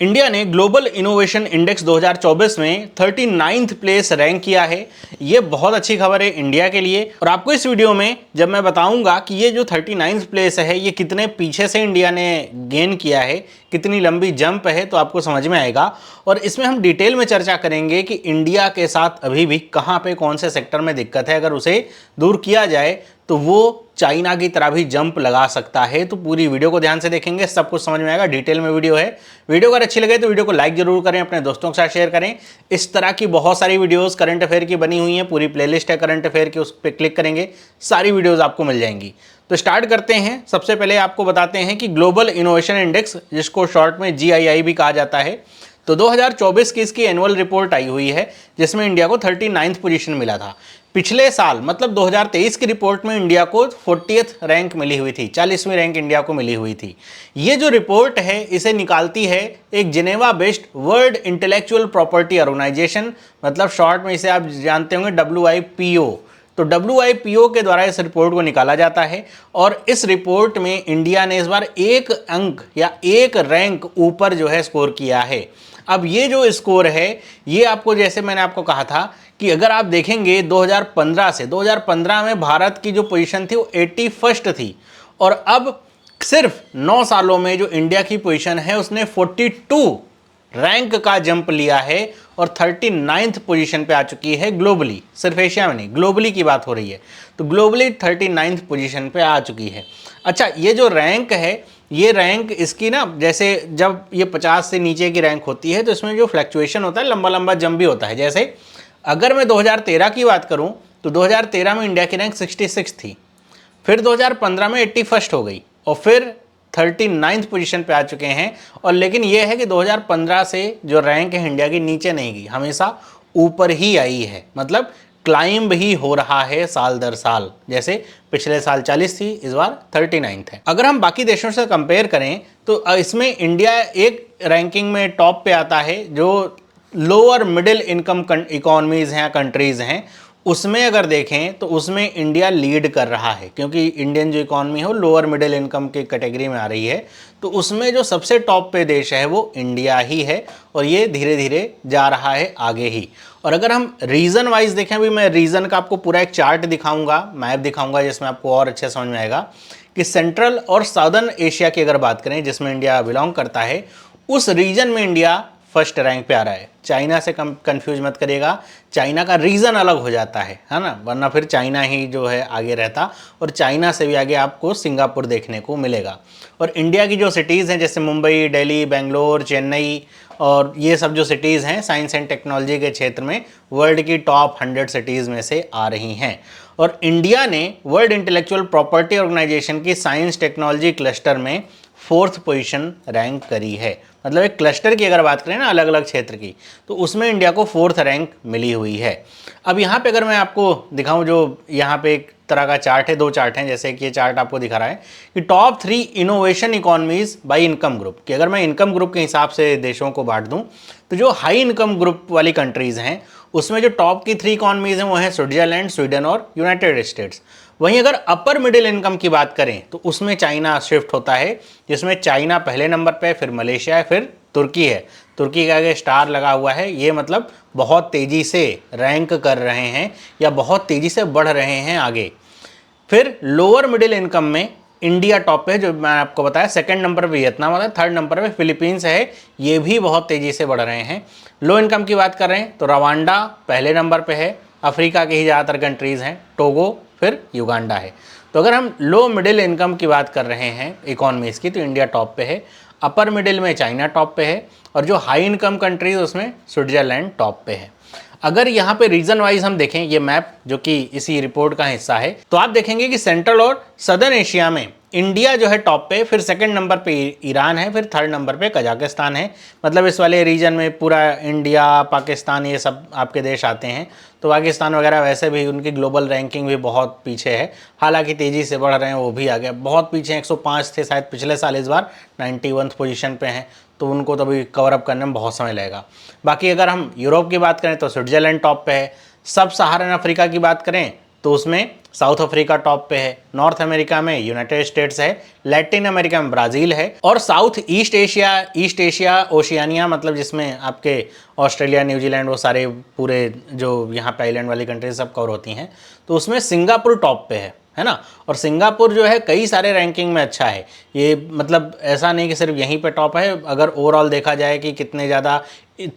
India ने global innovation index 2024 में 39th place rank किया है। ये बहुत अच्छी खबर है इंडिया के लिए। और आपको इस वीडियो में जब मैं बताऊंगा कि ये जो 39th प्लेस है ये कितने पीछे से इंडिया ने गेन किया है, कितनी लंबी जंप है, तो आपको समझ में आएगा। और इसमें हम डिटेल में चर्चा करेंगे कि इंडिया के साथ अभी भी कहाँ पे कौन से सेक्टर में दिक्कत है। अगर उसे दूर किया जाए तो वो चाइना की तरह भी जंप लगा सकता है। तो पूरी वीडियो को ध्यान से देखेंगे, सब कुछ समझ में आएगा। डिटेल में वीडियो है। वीडियो अगर अच्छी लगे तो वीडियो को लाइक जरूर करें, अपने दोस्तों के साथ शेयर करें। इस तरह की बहुत सारी वीडियोस करंट अफेयर की बनी हुई हैं, पूरी प्लेलिस्ट है करंट अफेयर की, उस पर क्लिक करेंगे सारी वीडियोस आपको मिल जाएंगी। तो स्टार्ट करते हैं। सबसे पहले आपको बताते हैं कि ग्लोबल इनोवेशन इंडेक्स, जिसको शॉर्ट में GII भी कहा जाता है, तो 2024 की इसकी एनुअल रिपोर्ट आई हुई है जिसमें इंडिया को 39th पोजीशन मिला था। पिछले साल मतलब 2023 की रिपोर्ट में इंडिया को 40th रैंक मिली हुई थी, 40वीं रैंक इंडिया को मिली हुई थी। ये जो रिपोर्ट है इसे निकालती है एक Geneva based world intellectual property organisation, मतलब शॉर्ट में इसे आप जानते होंगे WIPO। तो WIPO के द्वारा इस रिपोर्ट को निकाला जाता है और इस रिपोर्ट में इंडिया ने इस बार एक अंक या एक रैंक ऊपर जो है स्कोर किया है। अब ये जो स्कोर है ये आपको, जैसे मैंने आपको कहा था कि अगर आप देखेंगे 2015 से, 2015 में भारत की जो पोजीशन थी वो 81st थी और अब सिर्फ 9 सालों में जो इंडिया की पोजीशन है उसने 42 रैंक का जंप लिया है और 39th पोजीशन पे आ चुकी है ग्लोबली। सिर्फ एशिया में नहीं, ग्लोबली की बात हो रही है। तो ग्लोबली 39th पोजीशन पे आ चुकी है। अच्छा, ये जो रैंक है, ये रैंक इसकी ना, जैसे जब ये 50 से नीचे की रैंक होती है तो इसमें जो फ्लक्चुएशन होता है, लंबा लंबा जंप भी होता है। जैसे अगर मैं 2013 की बात करूं तो 2013 में इंडिया की रैंक 66 थी, फिर 2015 में 81st हो गई और फिर 39th पोजीशन पे आ चुके हैं। और लेकिन यह है कि 2015 से जो रैंक है इंडिया की नीचे नहीं गई, हमेशा ऊपर ही आई है, मतलब क्लाइंब ही हो रहा है साल दर साल। जैसे पिछले साल 40 थी, इस बार 39th है। अगर हम बाकी देशों से कंपेयर करें तो इसमें इंडिया एक रैंकिंग में टॉप पे आता है। जो लोअर मिडिल इनकम इकोनॉमीज हैं, कंट्रीज हैं, उसमें अगर देखें तो उसमें इंडिया लीड कर रहा है, क्योंकि इंडियन जो इकोनॉमी है वो लोअर मिडिल इनकम की कैटेगरी में आ रही है। तो उसमें जो सबसे टॉप पे देश है वो इंडिया ही है और ये धीरे धीरे जा रहा है आगे ही। और अगर हम रीजन वाइज देखें, अभी मैं रीजन का आपको पूरा एक चार्ट दिखाऊंगा, मैप दिखाऊंगा, जिसमें आपको और अच्छे समझ में आएगा कि सेंट्रल और साउदर्न एशिया की अगर बात करें, जिसमें इंडिया बिलोंग करता है, उस रीजन में इंडिया फर्स्ट रैंक पे आ रहा है। चाइना से कंफ्यूज मत करिएगा, चाइना का रीजन अलग हो जाता है ना, वरना फिर चाइना ही जो है आगे रहता और चाइना से भी आगे आपको सिंगापुर देखने को मिलेगा। और इंडिया की जो सिटीज़ हैं जैसे मुंबई, दिल्ली, बेंगलोर, चेन्नई और ये सब जो सिटीज़ हैं साइंस एंड टेक्नोलॉजी के क्षेत्र में वर्ल्ड की टॉप 100 सिटीज़ में से आ रही हैं। और इंडिया ने वर्ल्ड इंटेलेक्चुअल प्रॉपर्टी ऑर्गेनाइजेशन की साइंस टेक्नोलॉजी क्लस्टर में 4th पोजीशन रैंक करी है। मतलब एक क्लस्टर की अगर बात करें ना, अलग अलग क्षेत्र की, तो उसमें इंडिया को 4th रैंक मिली हुई है। अब यहाँ पे अगर मैं आपको दिखाऊं, जो यहाँ पे एक तरह का चार्ट है, 2 चार्ट हैं, जैसे कि ये चार्ट आपको दिखा रहा है कि top 3 innovation economies by income group, कि अगर मैं इनकम ग्रुप के हिसाब से देशों को बांट दूं तो जो हाई इनकम ग्रुप वाली कंट्रीज़ हैं उसमें जो टॉप की 3 इकोनॉमीज़ हैं वो हैं स्विट्जरलैंड, स्वीडन और यूनाइटेड स्टेट्स। वहीं अगर अपर मिडिल इनकम की बात करें तो उसमें चाइना शिफ्ट होता है, जिसमें चाइना पहले नंबर पे, फिर मलेशिया है, फिर तुर्की है। तुर्की के आगे स्टार लगा हुआ है, ये मतलब बहुत तेज़ी से रैंक कर रहे हैं या बहुत तेज़ी से बढ़ रहे हैं आगे। फिर लोअर मिडिल इनकम में इंडिया टॉप पे, जो मैंने आपको बताया। सेकंड नंबर पे वियतनाम आता है, 3rd नंबर पे फिलीपींस है, ये भी बहुत तेज़ी से बढ़ रहे हैं। लो इनकम की बात कर रहे हैं तो रवांडा पहले नंबर पे है, अफ्रीका के ही ज़्यादातर कंट्रीज़ हैं, टोगो, फिर युगांडा है। तो अगर हम लो मिडिल इनकम की बात कर रहे हैं इकोनॉमीज़ की तो इंडिया टॉप पे है, अपर मिडिल में चाइना टॉप पे है और जो हाई इनकम कंट्रीज उसमें स्विट्जरलैंड टॉप पे है। अगर यहाँ पे रीजन वाइज हम देखें, ये मैप जो कि इसी रिपोर्ट का हिस्सा है, तो आप देखेंगे कि सेंट्रल और सदर्न एशिया में इंडिया जो है टॉप पे, फिर 2nd नंबर पे ईरान है, फिर 3rd नंबर पे कजाकिस्तान है। मतलब इस वाले रीजन में पूरा इंडिया, पाकिस्तान, ये सब आपके देश आते हैं। तो पाकिस्तान वगैरह वैसे भी उनकी ग्लोबल रैंकिंग भी बहुत पीछे है, हालांकि तेज़ी से बढ़ रहे हैं, वो भी आगे बहुत पीछे हैं। 105 थे शायद पिछले साल, इस बार 91th पोजीशन पे हैं, तो उनको तो अभी कवर अप करने में बहुत समय लगेगा। बाकी अगर हम यूरोप की बात करें तो स्विट्जरलैंड टॉप पे है। सब सहारन अफ्रीका की बात करें तो उसमें साउथ अफ्रीका टॉप पे है, नॉर्थ अमेरिका में यूनाइटेड स्टेट्स है, लैटिन अमेरिका में ब्राज़ील है, और साउथ ईस्ट एशिया ओशियानिया मतलब जिसमें आपके ऑस्ट्रेलिया, न्यूजीलैंड, वो सारे पूरे जो यहाँ पे आइलैंड वाली कंट्रीज सब कवर होती हैं, तो उसमें सिंगापुर टॉप पे है ना। और सिंगापुर जो है कई सारे रैंकिंग में अच्छा है, ये मतलब ऐसा नहीं कि सिर्फ यहीं पे टॉप है। अगर ओवरऑल देखा जाए कि कितने ज़्यादा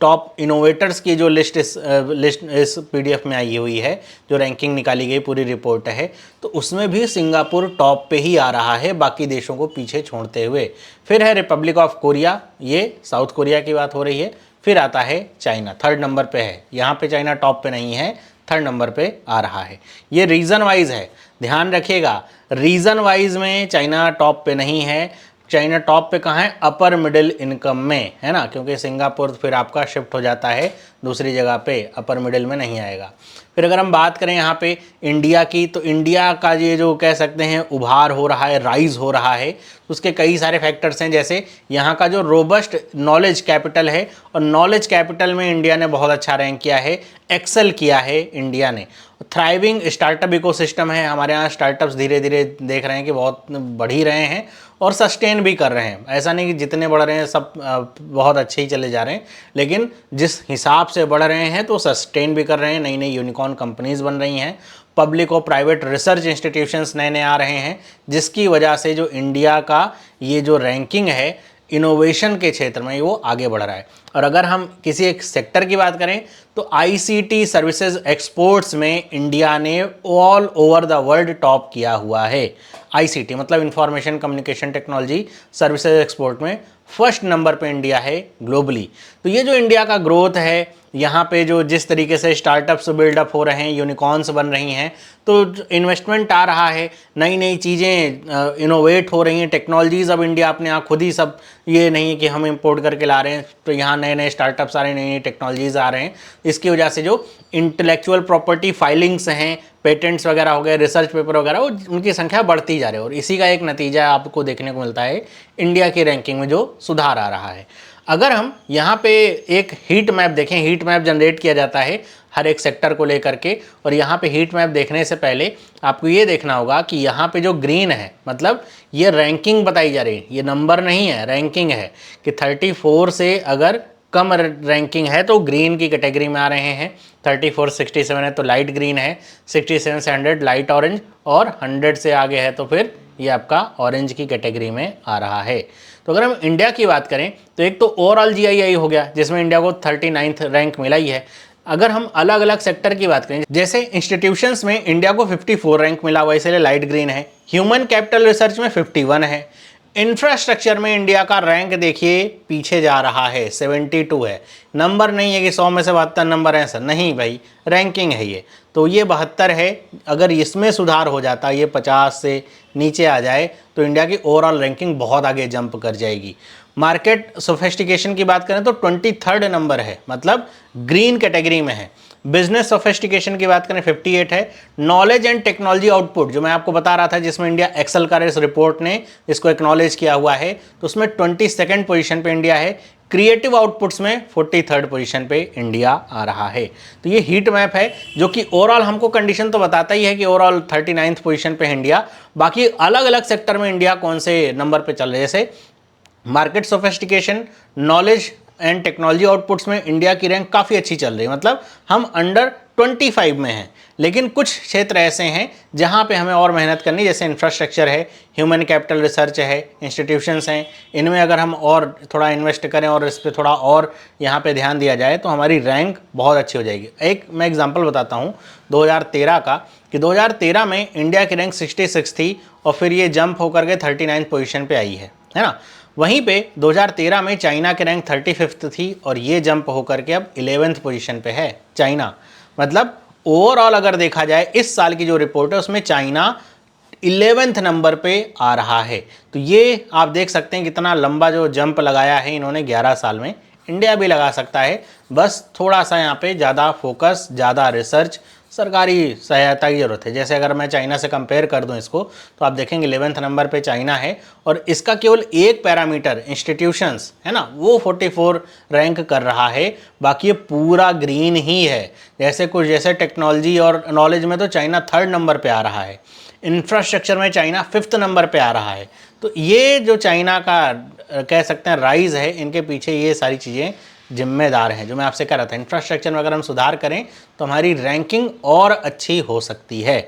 टॉप इनोवेटर्स की जो लिस्ट इस पीडीएफ में आई हुई है, जो रैंकिंग निकाली गई पूरी रिपोर्ट है, तो उसमें भी सिंगापुर टॉप पे ही आ रहा है, बाकी देशों को पीछे छोड़ते हुए। फिर है रिपब्लिक ऑफ कोरिया, ये साउथ कोरिया की बात हो रही है। फिर आता है चाइना, थर्ड नंबर पे है, यहाँ पे चाइना टॉप पे नहीं है, थर्ड नंबर पे आ रहा है। ये रीजन वाइज है, ध्यान रखिएगा, रीजन वाइज में चाइना टॉप पे नहीं है। चाइना टॉप पे कहाँ है? अपर मिडिल इनकम में, है ना, क्योंकि सिंगापुर फिर आपका शिफ्ट हो जाता है दूसरी जगह पे, अपर मिडिल में नहीं आएगा। फिर अगर हम बात करें यहाँ पे इंडिया की, तो इंडिया का ये जो कह सकते हैं उभार हो रहा है, राइज हो रहा है, तो उसके कई सारे फैक्टर्स हैं। जैसे यहाँ का जो रोबस्ट नॉलेज कैपिटल है, और नॉलेज कैपिटल में इंडिया ने बहुत अच्छा रैंक किया है, एक्सेल किया है इंडिया ने। थ्राइविंग स्टार्टअप इकोसिस्टम है, हमारे यहाँ स्टार्टअप्स धीरे धीरे देख रहे हैं कि बहुत बढ़ ही रहे हैं और सस्टेन भी कर रहे हैं। ऐसा नहीं कि जितने बढ़ रहे हैं सब बहुत अच्छे ही चले जा रहे हैं, लेकिन जिस हिसाब से बढ़ रहे हैं तो सस्टेन भी कर रहे हैं। नई नई यूनिकॉर्न कंपनीज बन रही हैं, पब्लिक और प्राइवेट रिसर्च इंस्टीट्यूशंस नए नए आ रहे हैं, जिसकी वजह से जो इंडिया का ये जो रैंकिंग है इनोवेशन के क्षेत्र में वो आगे बढ़ रहा है। और अगर हम किसी एक सेक्टर की बात करें तो आईसीटी सर्विसेज एक्सपोर्ट्स में इंडिया ने all over the world top किया हुआ है। आईसीटी मतलब information communication technology services export में फर्स्ट नंबर पे इंडिया है ग्लोबली। तो ये जो इंडिया का ग्रोथ है, यहाँ पे जो जिस तरीके से स्टार्टअप्स बिल्डअप हो रहे हैं, यूनिकॉर्न्स बन रही हैं, तो इन्वेस्टमेंट आ रहा है, नई नई चीज़ें इनोवेट हो रही हैं, टेक्नोलॉजीज़ अब इंडिया अपने यहाँ खुद ही सब, ये नहीं है कि हम इंपोर्ट करके ला रहे हैं, तो यहाँ नए नए स्टार्टअप्स आ रहे हैं, नई नई टेक्नोलॉजीज़ आ रहे हैं। इसकी वजह से जो इंटेलेक्चुअल प्रॉपर्टी फाइलिंग्स हैं, पेटेंट्स वगैरह हो गए, रिसर्च पेपर वगैरह, वो उनकी संख्या बढ़ती जा रही है, और इसी का एक नतीजा आपको देखने को मिलता है इंडिया की रैंकिंग में जो सुधार आ रहा है। अगर हम यहाँ पे एक हीट मैप देखें, हीट मैप जनरेट किया जाता है हर एक सेक्टर को लेकर के, और यहाँ पे हीट मैप देखने से पहले आपको ये देखना होगा कि यहाँ पे जो ग्रीन है मतलब ये रैंकिंग बताई जा रही है, ये नंबर नहीं है, रैंकिंग है कि 34 से अगर कम रैंकिंग है तो ग्रीन की कैटेगरी में आ रहे हैं। 34 67 है तो लाइट ग्रीन है, 67 से 100 लाइट ऑरेंज, और 100 से आगे है तो फिर ये आपका ऑरेंज की कैटेगरी में आ रहा है। तो अगर हम इंडिया की बात करें तो एक तो ओवरऑल जीआईआई हो गया, जिसमें इंडिया को 39th रैंक मिला ही है। अगर हम अलग अलग सेक्टर की बात करें, जैसे इंस्टीट्यूशंस में इंडिया को 54 रैंक मिला हुआ, इसलिए लाइट ग्रीन है। ह्यूमन कैपिटल रिसर्च में 51 है। इंफ्रास्ट्रक्चर में इंडिया का रैंक देखिए पीछे जा रहा है, 72 है। नंबर नहीं है कि 100 में से 72 नंबर है सर, नहीं भाई, रैंकिंग है ये, तो ये 72 है। अगर इसमें सुधार हो जाता, ये 50 से नीचे आ जाए, तो इंडिया की ओवरऑल रैंकिंग बहुत आगे जंप कर जाएगी। मार्केट सोफिस्टिकेशन की बात करें तो 23rd नंबर है, मतलब ग्रीन कैटेगरी में है। बिजनेस सोफिस्टिकेशन की बात करें 58 है। नॉलेज एंड टेक्नोलॉजी आउटपुट जो मैं आपको बता रहा था, जिसमें इंडिया एक्सेल कर, इस रिपोर्ट ने इसको एक्नॉलेज किया हुआ है, तो उसमें 22nd पोजीशन पे इंडिया है। क्रिएटिव आउटपुट्स में 43rd पोजीशन पे इंडिया आ रहा है। तो ये हीट मैप है जो कि ओवरऑल हमको कंडीशन तो बताता ही है कि ओवरऑल 39th पोजीशन पे है इंडिया। बाकी अलग अलग सेक्टर में इंडिया कौन से नंबर पे चल रहे हैं, जैसे market sophistication, knowledge and technology outputs में इंडिया की रैंक काफ़ी अच्छी चल रही है, मतलब हम अंडर 25 में हैं। लेकिन कुछ क्षेत्र ऐसे हैं जहां पे हमें और मेहनत करनी, जैसे इंफ्रास्ट्रक्चर है, ह्यूमन कैपिटल रिसर्च है, इंस्टीट्यूशंस हैं, इनमें अगर हम और थोड़ा इन्वेस्ट करें और इस पर थोड़ा और यहाँ पे ध्यान दिया जाए तो हमारी रैंक बहुत अच्छी हो जाएगी। एक मैं एग्जाम्पल बताता हूँ 2013 का, कि 2013 में इंडिया की रैंक 66 थी और फिर ये जंप होकर के 39th पोजीशन पे आई है ना। वहीं पे 2013 में चाइना की रैंक 35th थी और ये जंप होकर के अब 11th पोजीशन पे है चाइना। मतलब ओवरऑल अगर देखा जाए इस साल की जो रिपोर्ट है उसमें चाइना 11th नंबर पे आ रहा है। तो ये आप देख सकते हैं कितना लंबा जो जंप लगाया है इन्होंने 11 साल में। इंडिया भी लगा सकता है, बस थोड़ा सा यहाँ पे ज़्यादा फोकस, ज़्यादा रिसर्च, सरकारी सहायता की ज़रूरत है। जैसे अगर मैं चाइना से कंपेयर कर दूं इसको, तो आप देखेंगे 11वें नंबर पे चाइना है और इसका केवल एक पैरामीटर इंस्टीट्यूशंस है ना, वो 44 रैंक कर रहा है, बाकी ये पूरा ग्रीन ही है। जैसे टेक्नोलॉजी और नॉलेज में तो चाइना 3rd नंबर पे आ रहा है, इंफ्रास्ट्रक्चर में चाइना 5th नंबर पे आ रहा है। तो ये जो चाइना का कह सकते हैं राइज है, इनके पीछे ये सारी चीज़ें जिम्मेदार हैं जो मैं आपसे कह रहा था। इंफ्रास्ट्रक्चर में अगर हम सुधार करें तो हमारी रैंकिंग और अच्छी हो सकती है।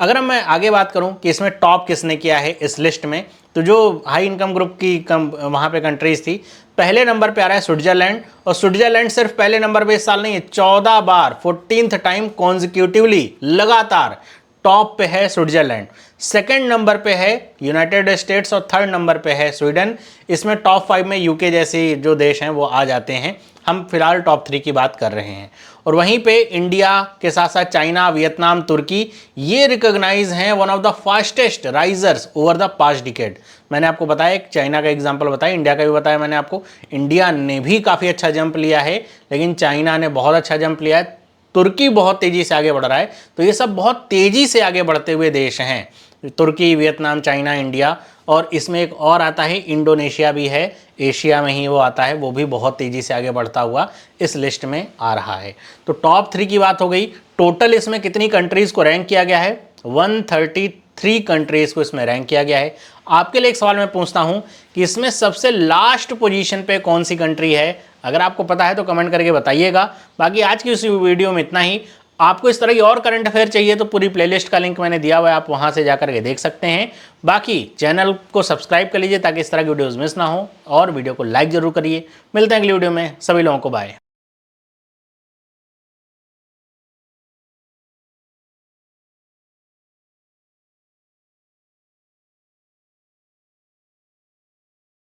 अगर मैं आगे बात करूं कि इसमें टॉप किसने किया है इस लिस्ट में, तो जो हाई इनकम ग्रुप की वहाँ पे कंट्रीज थी, पहले नंबर पे आ रहा है स्विट्जरलैंड। और स्विट्जरलैंड सिर्फ पहले नंबर पे इस साल नहीं है, 14 बार 14th टाइम कॉन्जिक्यूटिवली लगातार टॉप पे है स्विट्जरलैंड। 2nd नंबर पे है यूनाइटेड स्टेट्स और 3rd नंबर पे है स्वीडन। इसमें टॉप 5 में यूके जैसे जो देश हैं वो आ जाते हैं। हम फिलहाल टॉप 3 की बात कर रहे हैं। और वहीं पे इंडिया के साथ साथ चाइना, वियतनाम, तुर्की ये रिकॉग्नाइज हैं one of the fastest risers over the past decade. मैंने आपको बताया, एक चाइना का एग्जांपल बताया, इंडिया का भी बताया मैंने आपको। इंडिया ने भी काफ़ी अच्छा जंप लिया है, लेकिन चाइना ने बहुत अच्छा जंप लिया है। तुर्की बहुत तेज़ी से आगे बढ़ रहा है। तो ये सब बहुत तेज़ी से आगे बढ़ते हुए देश हैं, तुर्की, वियतनाम, चाइना, इंडिया। और इसमें एक और आता है इंडोनेशिया भी है, एशिया में ही वो आता है, वो भी बहुत तेज़ी से आगे बढ़ता हुआ इस लिस्ट में आ रहा है। तो टॉप 3 की बात हो गई। टोटल इसमें कितनी कंट्रीज़ को रैंक किया गया है? 133 कंट्रीज़ को इसमें रैंक किया गया है। आपके लिए एक सवाल मैं पूछता हूँ कि इसमें सबसे लास्ट पोजीशन पे कौन सी कंट्री है? अगर आपको पता है तो कमेंट करके बताइएगा। बाकी आज की इस वीडियो में इतना ही। आपको इस तरह की और करंट अफेयर चाहिए तो पूरी प्लेलिस्ट का लिंक मैंने दिया हुआ है, आप वहां से जाकर के देख सकते हैं। बाकी चैनल को सब्सक्राइब कर लीजिए ताकि इस तरह की वीडियोस मिस ना हो, और वीडियो को लाइक जरूर करिए। मिलते हैं अगली वीडियो में, सभी लोगों को बाय।